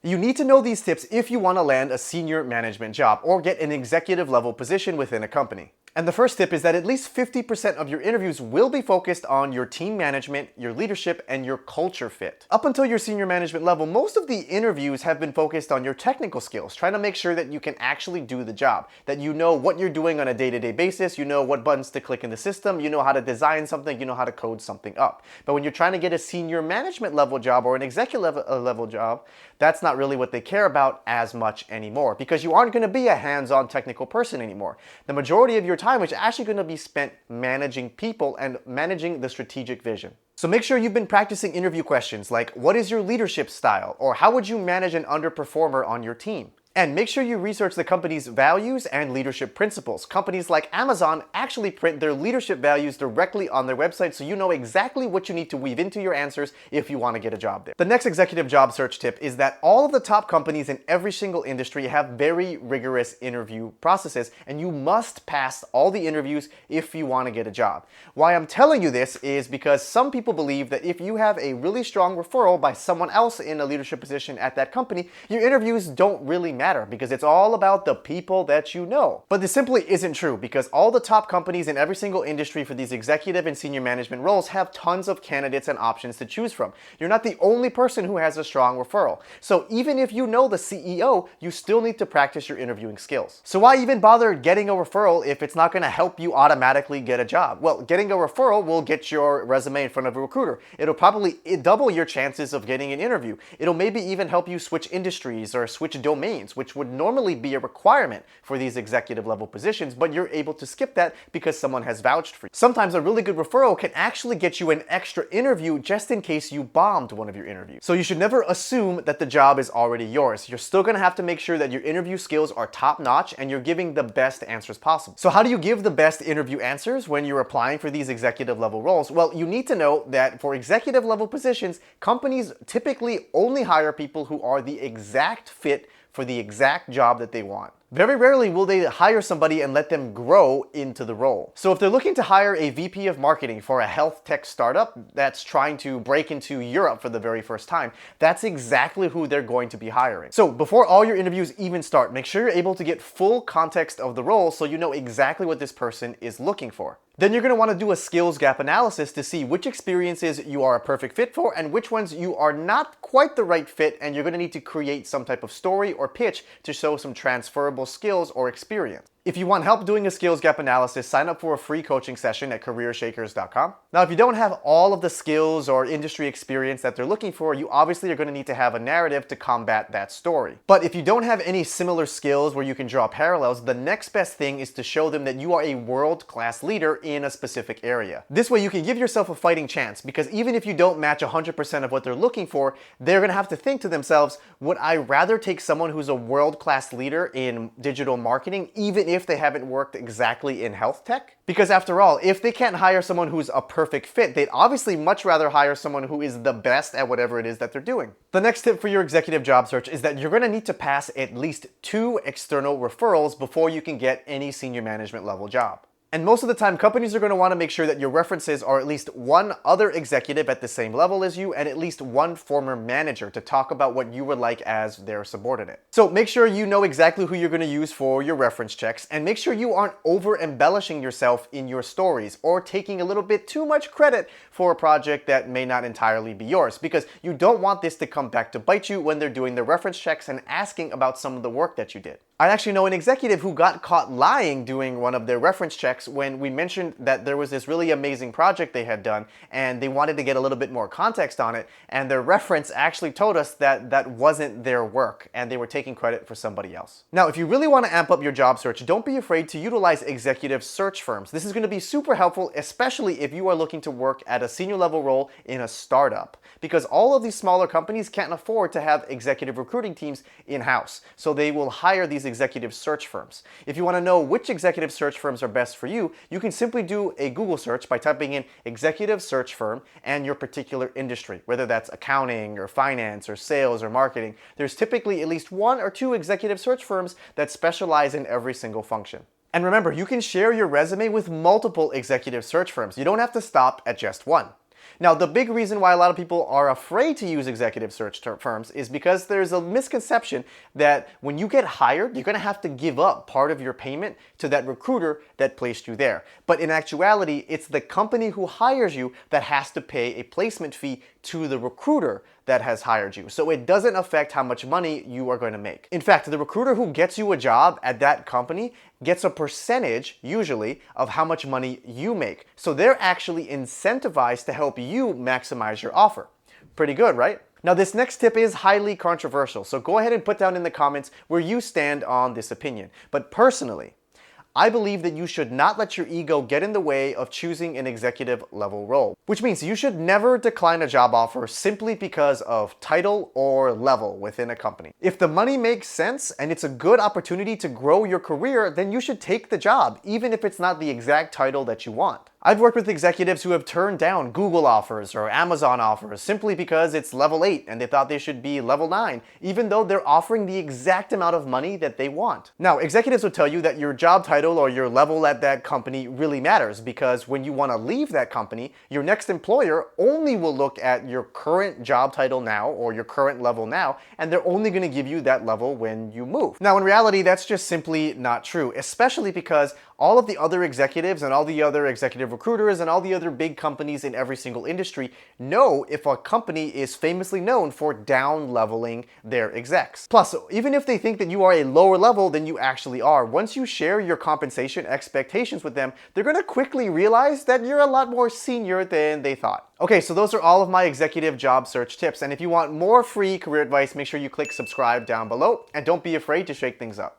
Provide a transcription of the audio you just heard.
You need to know these tips if you want to land a senior management job or get an executive level position within a company. And the first tip is that at least 50% of your interviews will be focused on your team management, your leadership, and your culture fit. Up until your senior management level, most of the interviews have been focused on your technical skills, trying to make sure that you can actually do the job, that you know what you're doing on a day-to-day basis, you know what buttons to click in the system, you know how to design something, you know how to code something up. But when you're trying to get a senior management level job or an executive level job, that's not really what they care about as much anymore, because you aren't going to be a hands-on technical person anymore. The majority of your time is actually going to be spent managing people and managing the strategic vision. So make sure you've been practicing interview questions like, what is your leadership style? Or how would you manage an underperformer on your team? And make sure you research the company's values and leadership principles. Companies like Amazon actually print their leadership values directly on their website, so you know exactly what you need to weave into your answers if you want to get a job there. The next executive job search tip is that all of the top companies in every single industry have very rigorous interview processes, and you must pass all the interviews if you want to get a job. Why I'm telling you this is because some people believe that if you have a really strong referral by someone else in a leadership position at that company, your interviews don't really matter, because it's all about the people that you know. But this simply isn't true, because all the top companies in every single industry for these executive and senior management roles have tons of candidates and options to choose from. You're not the only person who has a strong referral. So even if you know the CEO, you still need to practice your interviewing skills. So why even bother getting a referral if it's not going to help you automatically get a job? Well, getting a referral will get your resume in front of a recruiter. It'll probably double your chances of getting an interview. It'll maybe even help you switch industries or switch domains, which would normally be a requirement for these executive level positions, but you're able to skip that because someone has vouched for you. Sometimes a really good referral can actually get you an extra interview just in case you bombed one of your interviews. So you should never assume that the job is already yours. You're still gonna have to make sure that your interview skills are top notch and you're giving the best answers possible. So how do you give the best interview answers when you're applying for these executive level roles? Well, you need to know that for executive level positions, companies typically only hire people who are the exact fit for the exact job that they want. Very rarely will they hire somebody and let them grow into the role. So if they're looking to hire a VP of marketing for a health tech startup that's trying to break into Europe for the very first time, that's exactly who they're going to be hiring. So before all your interviews even start, make sure you're able to get full context of the role so you know exactly what this person is looking for. Then you're going to want to do a skills gap analysis to see which experiences you are a perfect fit for and which ones you are not quite the right fit, and you're going to need to create some type of story or pitch to show some transferable skills or experience. If you want help doing a skills gap analysis, sign up for a free coaching session at CareerShakers.com. Now, if you don't have all of the skills or industry experience that they're looking for, you obviously are going to need to have a narrative to combat that story. But if you don't have any similar skills where you can draw parallels, the next best thing is to show them that you are a world-class leader in a specific area. This way you can give yourself a fighting chance, because even if you don't match 100% of what they're looking for, they're going to have to think to themselves, would I rather take someone who's a world-class leader in digital marketing, even if they haven't worked exactly in health tech? Because after all, if they can't hire someone who's a perfect fit, they'd obviously much rather hire someone who is the best at whatever it is that they're doing. The next tip for your executive job search is that you're going to need to pass at least 2 external referrals before you can get any senior management level job. And most of the time, companies are going to want to make sure that your references are at least one other executive at the same level as you and at least one former manager to talk about what you were like as their subordinate. So make sure you know exactly who you're going to use for your reference checks, and make sure you aren't over embellishing yourself in your stories or taking a little bit too much credit for a project that may not entirely be yours, because you don't want this to come back to bite you when they're doing the reference checks and asking about some of the work that you did. I actually know an executive who got caught lying doing one of their reference checks when we mentioned that there was this really amazing project they had done and they wanted to get a little bit more context on it, and their reference actually told us that that wasn't their work and they were taking credit for somebody else. Now, if you really want to amp up your job search, don't be afraid to utilize executive search firms. This is going to be super helpful, especially if you are looking to work at a senior level role in a startup, because all of these smaller companies can't afford to have executive recruiting teams in-house. So they will hire these executive search firms. If you want to know which executive search firms are best for you, you can simply do a Google search by typing in executive search firm and your particular industry, whether that's accounting or finance or sales or marketing. There's typically at least 1 or 2 executive search firms that specialize in every single function. And remember, you can share your resume with multiple executive search firms. You don't have to stop at just one. Now, the big reason why a lot of people are afraid to use executive search firms is because there's a misconception that when you get hired, you're going to have to give up part of your payment to that recruiter that placed you there. But in actuality, it's the company who hires you that has to pay a placement fee to the recruiter that has hired you. So it doesn't affect how much money you are going to make. In fact, the recruiter who gets you a job at that company gets a percentage, usually, of how much money you make. So they're actually incentivized to help you maximize your offer. Pretty good, right? Now, this next tip is highly controversial, so go ahead and put down in the comments where you stand on this opinion. But personally, I believe that you should not let your ego get in the way of choosing an executive level role, which means you should never decline a job offer simply because of title or level within a company. If the money makes sense and it's a good opportunity to grow your career, then you should take the job, even if it's not the exact title that you want. I've worked with executives who have turned down Google offers or Amazon offers simply because it's level 8 and they thought they should be level 9, even though they're offering the exact amount of money that they want. Now, executives will tell you that your job title or your level at that company really matters because when you want to leave that company, your next employer only will look at your current job title now or your current level now, and they're only going to give you that level when you move. Now, in reality, that's just simply not true, especially because all of the other executives and all the other executive recruiters and all the other big companies in every single industry know if a company is famously known for down-leveling their execs. Plus, even if they think that you are a lower level than you actually are, once you share your compensation expectations with them, they're going to quickly realize that you're a lot more senior than they thought. Okay, so those are all of my executive job search tips, and if you want more free career advice, make sure you click subscribe down below, and don't be afraid to shake things up.